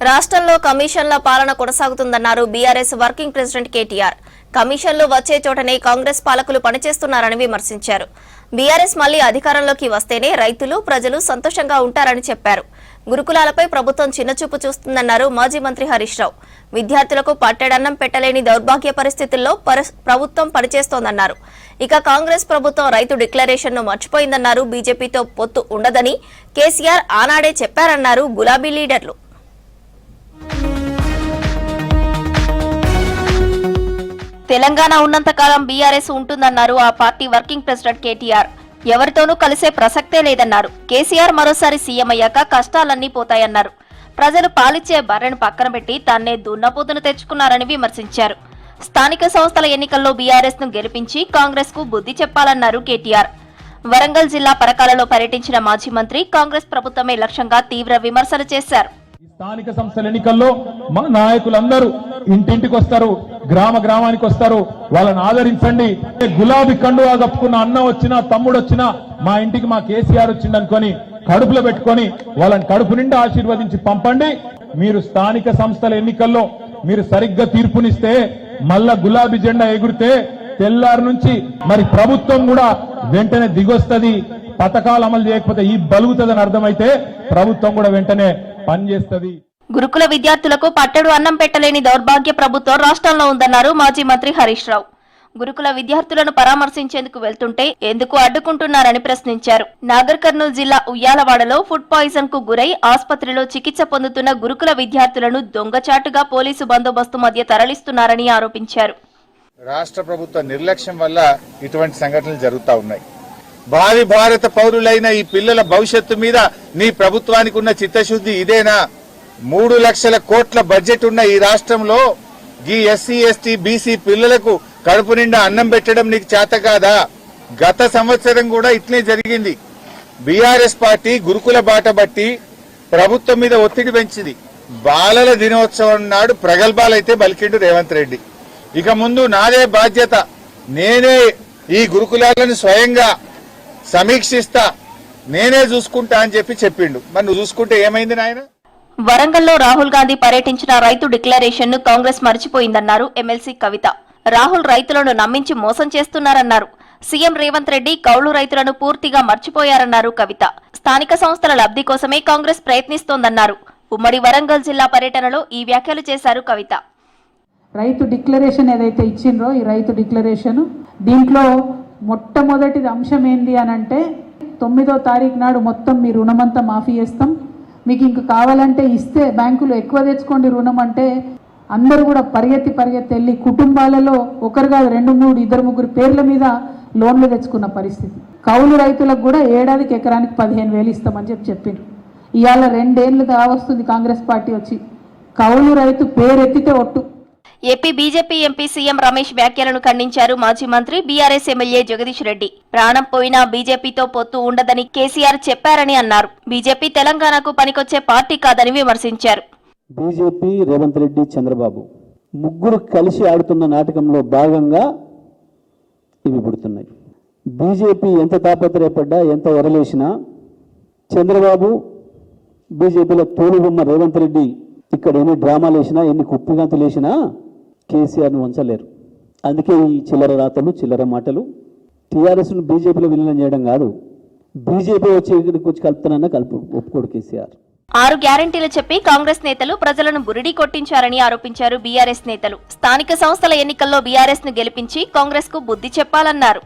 రాష్ట్రంలో కమిషన్ల పాలన కొనసాగుతుందన్నారు బీఆర్ఎస్ వర్కింగ్ ప్రెసిడెంట్ కేటీఆర్. కమిషన్లు వచ్చే చోటనే కాంగ్రెస్ పాలకులు పనిచేస్తున్నారని విమర్శించారు. బీఆర్ఎస్ మళ్లీ అధికారంలోకి వస్తేనే రైతులు, ప్రజలు సంతోషంగా ఉంటారని చెప్పారు. గురుకులాలపై ప్రభుత్వం చిన్నచూపు చూస్తుందన్నారు మాజీ మంత్రి హరీష్ రావు. విద్యార్థులకు పట్టెడన్నం పెట్టలేని దౌర్భాగ్య పరిస్థితుల్లో ప్రభుత్వం పనిచేస్తోందన్నారు. ఇక కాంగ్రెస్ ప్రభుత్వం రైతు డిక్లరేషన్ను మర్చిపోయిందన్నారు. బీజేపీతో పొత్తు ఉండదని కేసీఆర్ ఆనాడే చెప్పారన్నారు గులాబీ లీడర్లు. తెలంగాణ ఉన్నంతకాలం బీఆర్ఎస్ ఉంటుందన్నారు ఆ పార్టీ వర్కింగ్ ప్రెసిడెంట్ కేటీఆర్. ఎవరితోనూ కలిసే ప్రసక్తే లేదన్నారు. కేసీఆర్ మరోసారి సీఎం అయ్యాక కష్టాలన్నీ పోతాయన్నారు. ప్రజలు పాలిచ్చే బర్రెను పక్కన పెట్టి తాన్నే దున్నపోతును తెచ్చుకున్నారని విమర్శించారు. స్థానిక సంస్థల ఎన్నికల్లో బీఆర్ఎస్ ను గెలిపించి కాంగ్రెస్ కు బుద్ధి చెప్పాలన్నారు కేటీఆర్. వరంగల్ జిల్లా పరకాలలో పర్యటించిన మాజీ మంత్రి కాంగ్రెస్ ప్రభుత్వమే లక్ష్యంగా తీవ్ర విమర్శలు చేశారు. స్థానిక సంస్థల ఎన్నికల్లో మన నాయకులందరూ ఇంటింటికి వస్తారు, గ్రామానికి వస్తారు. వాళ్ళని ఆదరించండి. గులాబీ కండువా కప్పుకున్న అన్న వచ్చినా, తమ్ముడు వచ్చినా మా ఇంటికి మా కేసీఆర్ వచ్చిందనుకొని కడుపులో పెట్టుకొని వాళ్ళని కడుపు నిండా ఆశీర్వదించి పంపండి. మీరు స్థానిక సంస్థల ఎన్నికల్లో మీరు సరిగ్గా తీర్పునిస్తే మళ్ళా గులాబీ జెండా ఎగురితే తెల్లారి నుంచి మరి ప్రభుత్వం కూడా వెంటనే దిగొస్తుంది. పథకాలు అమలు చేయకపోతే ఈ బలుగుతుందని అర్థమైతే ప్రభుత్వం కూడా వెంటనే పనిచేస్తుంది. గురుకుల విద్యార్థులకు పట్టెడు అన్నం పెట్టలేని దౌర్భాగ్య ప్రభుత్వం రాష్ట్రంలో ఉందన్నారు మాజీ మంత్రి హరీష్ రావు. గురుకుల విద్యార్థులను పరామర్శించేందుకు వెళ్తుంటే ఎందుకు అడ్డుకుంటున్నారని ప్రశ్నించారు. నాగర్ కర్నూలు జిల్లా ఉయ్యాలవాడలో ఫుడ్ పాయిజన్ కు గురై ఆసుపత్రిలో చికిత్స పొందుతున్న గురుకుల విద్యార్థులను దొంగచాటుగా పోలీసు బందోబస్తు మధ్య తరలిస్తున్నారని ఆరోపించారు. రాష్ట్ర ప్రభుత్వ నిర్లక్ష్యం వల్ల ఇటువంటి సంఘటనలు జరుగుతా ఉన్నాయి. భావి భారత పౌరులైన ఈ పిల్లల భవిష్యత్తు మీద నీ ప్రభుత్వానికి ఉన్న చిత్తశుద్ధి ఇదేనా? 3 లక్షల కోట్ల బడ్జెట్ ఉన్న ఈ రాష్ట్రంలో ఈ ఎస్సీ, ఎస్టీ, బీసీ పిల్లలకు కడుపు నిండా అన్నం పెట్టడం నీకు చేత కాదా? గత సంవత్సరం కూడా ఇట్లే జరిగింది. బీఆర్ఎస్ పార్టీ గురుకుల బాట బట్టి ప్రభుత్వం మీద ఒత్తిడి పెంచింది. బాలల దినోత్సవం నాడు ప్రగల్భాలైతే బలికిండు రేవంత్ రెడ్డి. ఇక ముందు నాదే బాధ్యత, నేనే ఈ గురుకులాలను స్వయంగా సమీక్షిస్తా, నేనే చూసుకుంటా అని చెప్పిండు. మరి నువ్వు చూసుకుంటే ఏమైంది నాయన? వరంగల్లో రాహుల్ గాంధీ పర్యటించిన రైతు డిక్లరేషన్ ను కాంగ్రెస్ మర్చిపోయిందన్నారు ఎమ్మెల్సీ కవిత. రాహుల్ రైతులను నమ్మించి మోసం చేస్తున్నారన్నారు. సీఎం రేవంత్ రెడ్డి కౌలు రైతులను పూర్తిగా మర్చిపోయారన్నారు కవిత. స్థానిక సంస్థల లబ్ధి కోసమే కాంగ్రెస్ ప్రయత్నిస్తోందన్నారు. ఉమ్మడి వరంగల్ జిల్లా పర్యటనలో ఈ వ్యాఖ్యలు చేశారు కవిత. రైతు డిక్లరేషన్ ఏదైతే ఇచ్చిండ్రో ఈ రైతు డిక్లరేషన్ దీంట్లో మొట్టమొదటి అంశం ఏంది అనంటే 9వ తారీఖు నాడు మొత్తం మీ రుణమంతా మాఫీ చేస్తాం, మీకు ఇంక కావాలంటే ఇస్తే బ్యాంకులు ఎక్కువ తెచ్చుకోండి రుణం అంటే అందరూ కూడా పరిగెత్తి వెళ్ళి కుటుంబాలలో ఒకరు కాదు 2, 3, 2, 3 పేర్ల మీద లోన్లు తెచ్చుకున్న పరిస్థితి. కౌలు రైతులకు కూడా ఏడాదికి ఎకరానికి 15,000 ఇస్తామని చెప్పిండ్రు. ఇవాళ 2 ఏళ్ళు వస్తుంది కాంగ్రెస్ పార్టీ వచ్చి. కౌలు రైతు పేరెత్తితే ఒట్టు. AP BJP MP CM Ramesh వ్యాఖ్యలను ఖండించారు మాజీ మంత్రి బీఆర్ఎస్ ఎమ్మెల్యే జగదీష్ రెడ్డి. ప్రాణం పోయినా బీజేపీతో పొత్తు ఉండదని కేసీఆర్ చెప్పారని అన్నారు. బీజేపీ తెలంగాణకు పనికొచ్చే పార్టీ కాదని విమర్శించారు. బీజేపీ, రేవంత్ రెడ్డి, చంద్రబాబు ముగ్గురు కలిసి ఆడుతున్న నాటకంలో భాగంగా ఇవి పుడుతున్నాయి. బీజేపీ ఎంత తాపత్రయపడ్డా, ఎంత ఎరలేసినా, చంద్రబాబు బీజేపీలో తోలుబొమ్మ రేవంత్ రెడ్డి ఇక్కడ ఎన్ని డ్రామాలు వేసినా, ఎన్ని కుప్పిగంతులు వేసినా కేసీఆర్ను ఉంచలేరు. అందుకే ఈ చిల్లర రాతలు, చిల్లర మాటలు. టీఆర్ఎస్ను బీజేపీలో విలీనం చేయడం కాదు, బీజేపీ వచ్చి కలుపుతానన్నా ఒప్పుకోడు కేసీఆర్. 6 గ్యారెంటీలు చెప్పి కాంగ్రెస్ నేతలు ప్రజలను బురిడి కొట్టించారని ఆరోపించారు బీఆర్ఎస్ నేతలు. స్థానిక సంస్థల ఎన్నికల్లో బీఆర్ఎస్ ను గెలిపించి కాంగ్రెస్ కు బుద్ధి చెప్పాలన్నారు.